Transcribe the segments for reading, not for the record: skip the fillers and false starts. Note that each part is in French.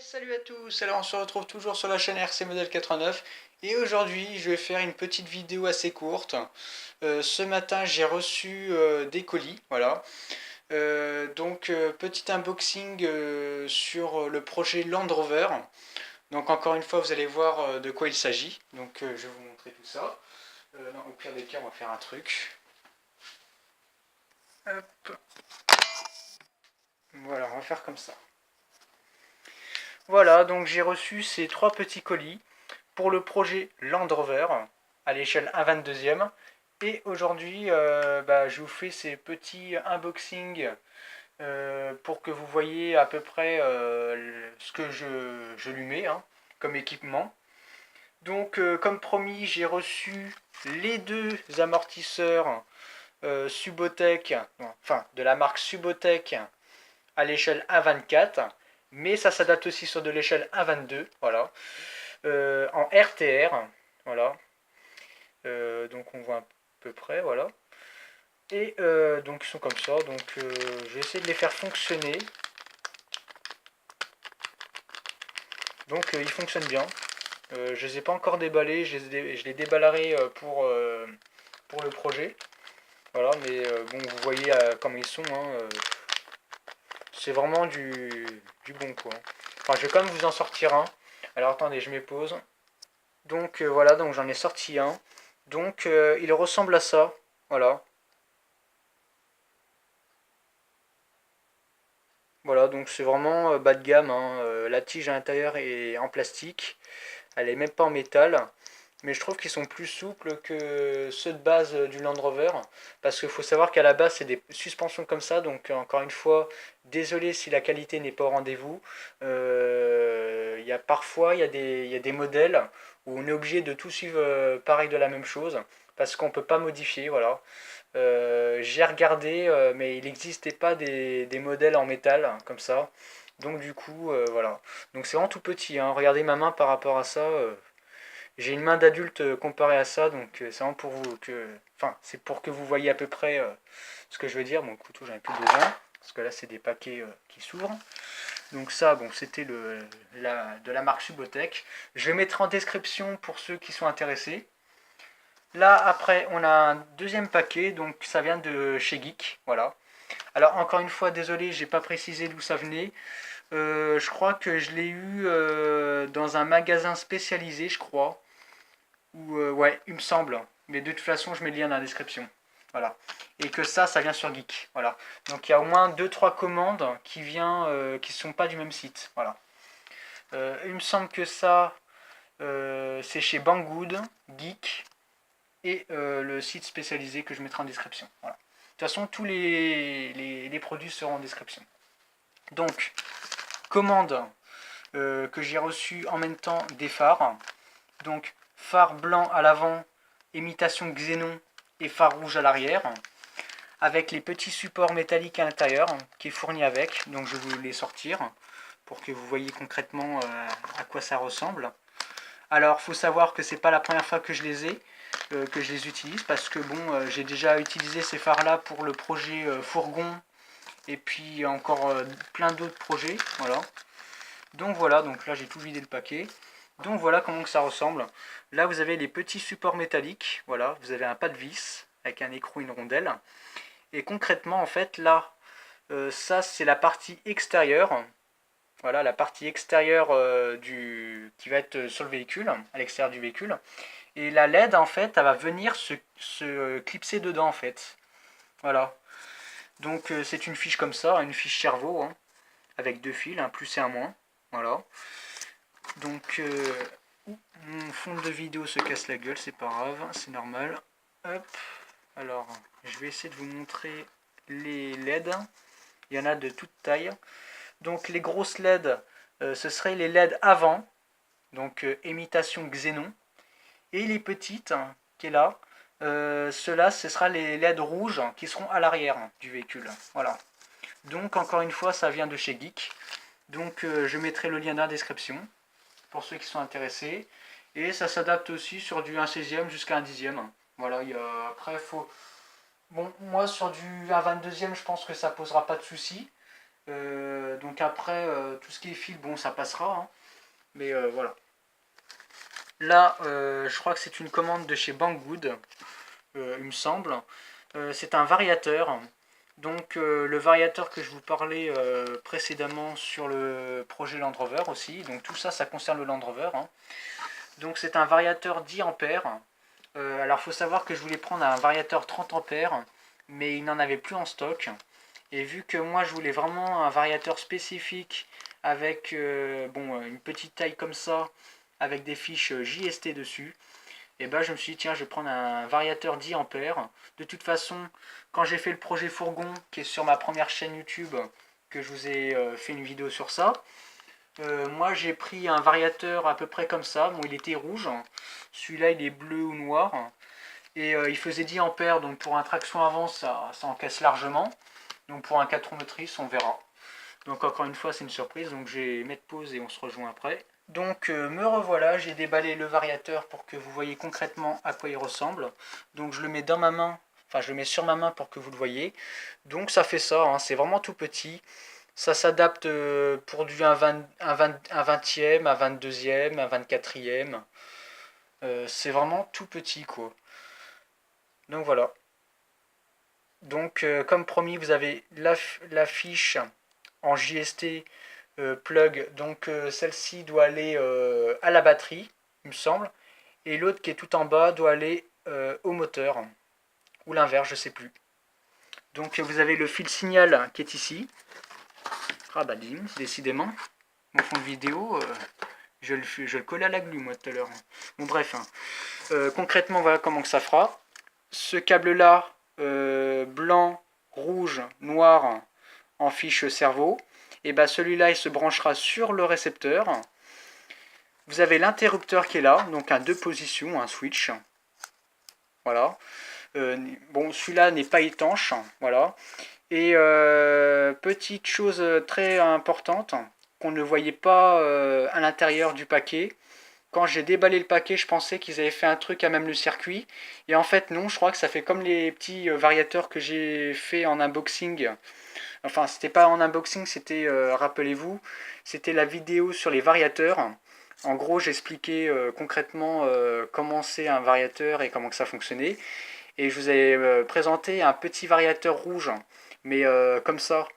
Salut à tous, alors on se retrouve toujours sur la chaîne RC Model 89 et aujourd'hui je vais faire une petite vidéo assez courte. Ce matin j'ai reçu des colis, voilà. Petit unboxing sur le projet Land Rover. Donc encore une fois vous allez voir de quoi il s'agit. Je vais vous montrer tout ça. Non, au pire des cas on va faire un truc. Hop. Voilà, on va faire comme ça. Voilà, donc j'ai reçu ces trois petits colis pour le projet Land Rover à l'échelle 1/22e. Et aujourd'hui, je vous fais ces petits unboxings pour que vous voyez à peu près ce que je lui mets hein, comme équipement. Comme promis, j'ai reçu les deux amortisseurs Subotech, enfin de la marque Subotech à l'échelle 1/24, mais ça s'adapte aussi sur de l'échelle 1/22, voilà, en RTR, voilà. Donc on voit à peu près, voilà. Et donc ils sont comme ça, je vais essayer de les faire fonctionner. Ils fonctionnent bien. Je les ai pas encore déballés, je les déballerai pour le projet. Voilà, mais bon, vous voyez comment ils sont. Hein, c'est vraiment du bon quoi. Enfin, je vais quand même vous en sortir un. Alors attendez, je mets pause. Voilà, donc j'en ai sorti un. Il ressemble à ça. Voilà. Voilà, donc c'est vraiment bas de gamme, hein. La tige à l'intérieur est en plastique. Elle est même pas en métal. Mais je trouve qu'ils sont plus souples que ceux de base du Land Rover. Parce qu'il faut savoir qu'à la base, c'est des suspensions comme ça. Donc, encore une fois, désolé si la qualité n'est pas au rendez-vous. Il y a des modèles où on est obligé de tout suivre pareil de la même chose. Parce qu'on ne peut pas modifier. Voilà. J'ai regardé, mais il n'existait pas des modèles en métal hein, comme ça. Voilà. Donc, c'est vraiment tout petit. Hein. Regardez ma main par rapport à ça. J'ai une main d'adulte comparée à ça, c'est vraiment pour vous que. Enfin, c'est pour que vous voyez à peu près ce que je veux dire. Bon, le couteau, j'en ai plus besoin. Parce que là, c'est des paquets qui s'ouvrent. Donc ça, bon, c'était de la marque Subotech. Je le mettrai en description pour ceux qui sont intéressés. Là, après, on a un deuxième paquet, donc ça vient de chez Geek, voilà. Alors, encore une fois, désolé, j'ai pas précisé d'où ça venait. Je crois que je l'ai eu dans un magasin spécialisé, je crois. Ouais, il me semble. Mais de toute façon, je mets le lien dans la description. Voilà. Et que ça vient sur Geek. Voilà. Donc il y a au moins deux trois commandes qui ne sont pas du même site. Voilà. Il me semble que ça, c'est chez Banggood, Geek, et le site spécialisé que je mettrai en description. Voilà. De toute façon, tous les produits seront en description. Donc, commande que j'ai reçue en même temps des phares. Donc, phare blanc à l'avant, imitation xénon et phare rouge à l'arrière, avec les petits supports métalliques à l'intérieur qui est fourni avec. Donc je vais vous les sortir pour que vous voyez concrètement à quoi ça ressemble. Alors il faut savoir que c'est pas la première fois que je les ai, que je les utilise, parce que bon, j'ai déjà utilisé ces phares là pour le projet fourgon et puis encore plein d'autres projets. Voilà, donc là j'ai tout vidé le paquet. Donc voilà comment que ça ressemble. Là vous avez les petits supports métalliques, voilà, vous avez un pas de vis avec un écrou et une rondelle. Et concrètement en fait là, ça c'est la partie extérieure. Voilà, la partie extérieure qui va être sur le véhicule, à l'extérieur du véhicule. Et la LED en fait, elle va venir se clipser dedans en fait. Voilà. C'est une fiche comme ça, une fiche cerveau, hein, avec deux fils, un plus et un moins. Voilà. Donc, mon fond de vidéo se casse la gueule, c'est pas grave, c'est normal. Hop, alors, je vais essayer de vous montrer les LED. Il y en a de toute taille. Donc, les grosses LED, ce seraient les LED avant, imitation xénon. Et les petites, qui est là, ceux-là, ce sera les LED rouges qui seront à l'arrière du véhicule. Voilà. Donc, encore une fois, ça vient de chez Geek. Je mettrai le lien dans la description pour ceux qui sont intéressés. Et ça s'adapte aussi sur du 1/16e jusqu'à 1/10e. Voilà, après, faut. Bon, moi sur du 1/22e, je pense que ça posera pas de soucis. Donc après, tout ce qui est fil, bon, ça passera, hein. Mais voilà. Là, je crois que c'est une commande de chez Banggood, il me semble. C'est un variateur. Donc le variateur que je vous parlais précédemment sur le projet Land Rover aussi. Donc tout ça, ça concerne le Land Rover, hein. Donc c'est un variateur 10 ampères. Alors il faut savoir que je voulais prendre un variateur 30 ampères, mais il n'en avait plus en stock. Et vu que moi je voulais vraiment un variateur spécifique avec bon, une petite taille comme ça, avec des fiches JST dessus, et ben je me suis dit tiens je vais prendre un variateur 10 ampères. De toute façon, quand j'ai fait le projet fourgon qui est sur ma première chaîne YouTube, que je vous ai fait une vidéo sur ça, moi j'ai pris un variateur à peu près comme ça. Bon, il était rouge, celui-là il est bleu ou noir, et il faisait 10 ampères, donc pour un traction avant ça encaisse largement. Donc pour un 4 roues motrices on verra. Donc encore une fois c'est une surprise, donc je vais mettre pause et on se rejoint après. Donc me revoilà, j'ai déballé le variateur pour que vous voyez concrètement à quoi il ressemble. Donc je le mets dans ma main, enfin je le mets sur ma main pour que vous le voyez. Donc ça fait ça, hein, c'est vraiment tout petit. Ça s'adapte pour du un 20e, un 22e, un 24e. C'est vraiment tout petit quoi. Donc voilà. Donc comme promis, vous avez la fiche en JST plug. Donc celle-ci doit aller à la batterie, il me semble. Et l'autre qui est tout en bas doit aller au moteur. Ou l'inverse, je sais plus. Donc vous avez le fil signal qui est ici. Ah bah décidément. Mon fond de vidéo, je le colle à la glu moi tout à l'heure. Bon bref, hein. Concrètement voilà comment que ça fera. Ce câble là, blanc, rouge, noir, en fiche cerveau, et bah celui-là il se branchera sur le récepteur. Vous avez l'interrupteur qui est là, donc un 2 positions, un switch. Voilà. Bon, celui-là n'est pas étanche, voilà. Et petite chose très importante qu'on ne voyait pas à l'intérieur du paquet. Quand j'ai déballé le paquet, je pensais qu'ils avaient fait un truc à même le circuit. Et en fait, non, je crois que ça fait comme les petits variateurs que j'ai fait en unboxing. Enfin, c'était pas en unboxing, c'était, rappelez-vous, c'était la vidéo sur les variateurs. En gros, j'expliquais concrètement comment c'est un variateur et comment que ça fonctionnait. Et je vous ai présenté un petit variateur rouge, mais comme ça.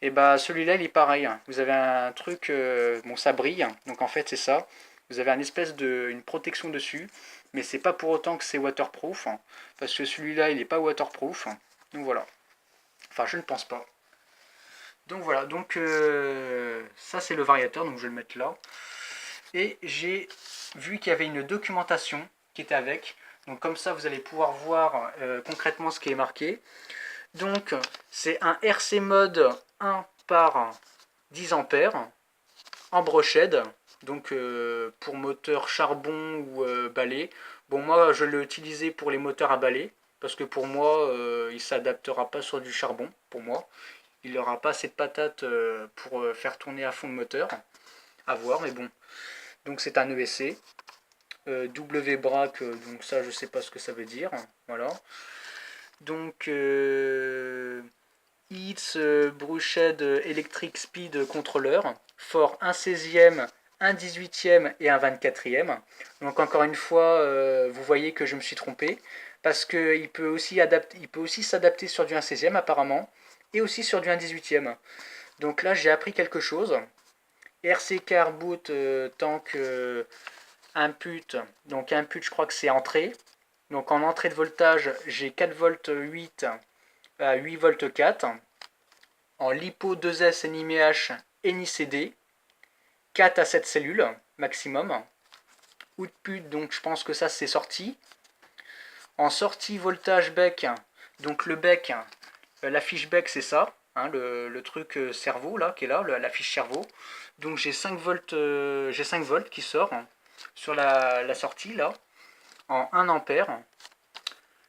Et bah celui-là, il est pareil. Vous avez un truc, bon, ça brille, donc en fait c'est ça. Vous avez une espèce de une protection dessus, mais c'est pas pour autant que c'est waterproof, parce que celui-là, il n'est pas waterproof. Donc voilà. Enfin, je ne pense pas. Donc voilà, donc ça c'est le variateur, donc je vais le mettre là. Et j'ai vu qu'il y avait une documentation qui était avec. Donc comme ça vous allez pouvoir voir concrètement ce qui est marqué. Donc c'est un RC mode 1 par 10 ampères en brochette. Donc pour moteur charbon ou balai. Bon moi je l'ai utilisé pour les moteurs à balai. Parce que pour moi il ne s'adaptera pas sur du charbon pour moi. Il n'aura pas assez de patates pour faire tourner à fond le moteur. À voir, mais bon. Donc c'est un ESC. W-Brac, donc ça je sais pas ce que ça veut dire. Voilà. Donc It's Brushed Electric Speed Controller. For un 16e, un 18e et un 24e. Donc encore une fois, vous voyez que je me suis trompé. Parce qu'il peut aussi s'adapter sur du 1 16e apparemment. Et aussi sur du 1 18e. Donc là j'ai appris quelque chose. RC Car Boot Tank Input. Donc input je crois que c'est entrée. Donc en entrée de voltage j'ai 4 volts 8 à 8 volts 4. En LiPo 2S NiMH NiCD 4 à 7 cellules maximum. Output donc je pense que ça c'est sorti. En sortie voltage bec, donc le bec, la fiche bec c'est ça, hein, le truc cerveau là qui est là, la fiche cerveau. Donc j'ai 5 volts, j'ai 5 volts qui sort sur la sortie là, en 1 ampère.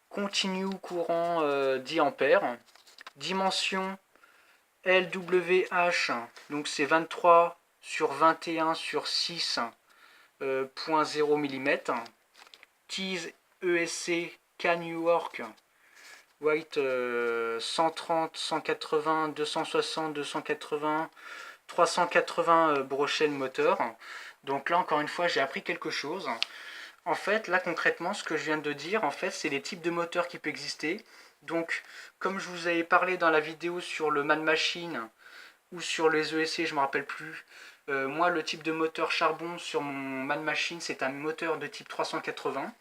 Continue courant 10 ampères. Dimension LWH, donc c'est 23 sur 21 sur 6.0 mm. Tease ESC Can You Work, White 130, 180, 260, 280, 380 brochets le moteur. Donc là encore une fois j'ai appris quelque chose. En fait là concrètement ce que je viens de dire en fait c'est les types de moteurs qui peuvent exister. Donc comme je vous avais parlé dans la vidéo sur le Man Machine ou sur les ESC je ne me rappelle plus. Moi le type de moteur charbon sur mon Man Machine c'est un moteur de type 380.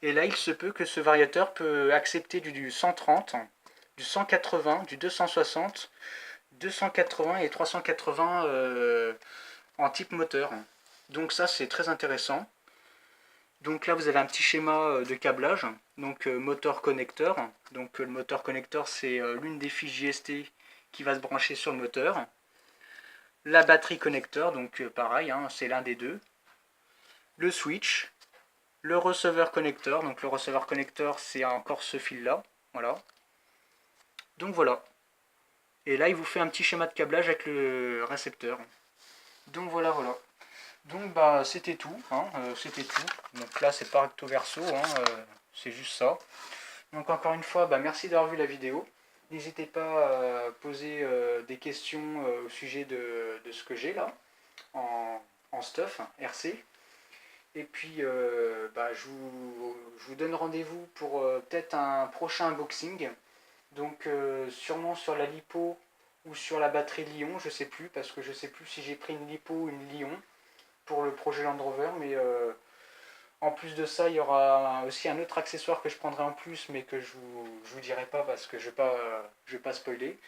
Et là, il se peut que ce variateur peut accepter du 130, du 180, du 260, 280 et 380 en type moteur. Donc ça, c'est très intéressant. Donc là, vous avez un petit schéma de câblage. Donc moteur connecteur. Donc le moteur connecteur, c'est l'une des fiches JST qui va se brancher sur le moteur. La batterie connecteur, donc pareil, hein, c'est l'un des deux. Le switch, le receveur connecteur, donc le receveur connecteur c'est encore ce fil là, voilà. Donc voilà. Et là il vous fait un petit schéma de câblage avec le récepteur. Donc voilà, voilà. Donc bah c'était tout, hein, c'était tout. Donc là c'est pas recto verso, hein, c'est juste ça. Donc encore une fois, bah, merci d'avoir vu la vidéo. N'hésitez pas à poser des questions au sujet de ce que j'ai là, en stuff, RC. Et puis, bah, je vous donne rendez-vous pour peut-être un prochain unboxing. Donc, sûrement sur la lipo ou sur la batterie Lyon, je sais plus, parce que je sais plus si j'ai pris une lipo ou une Lyon pour le projet Land Rover. Mais en plus de ça, il y aura aussi un autre accessoire que je prendrai en plus, mais que je vous dirai pas parce que je vais pas spoiler.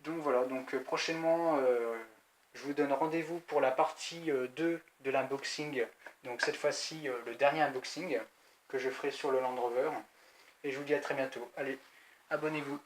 Donc voilà, donc prochainement, je vous donne rendez-vous pour la partie 2 de l'unboxing. Donc cette fois-ci, le dernier unboxing que je ferai sur le Land Rover. Et je vous dis à très bientôt. Allez, abonnez-vous.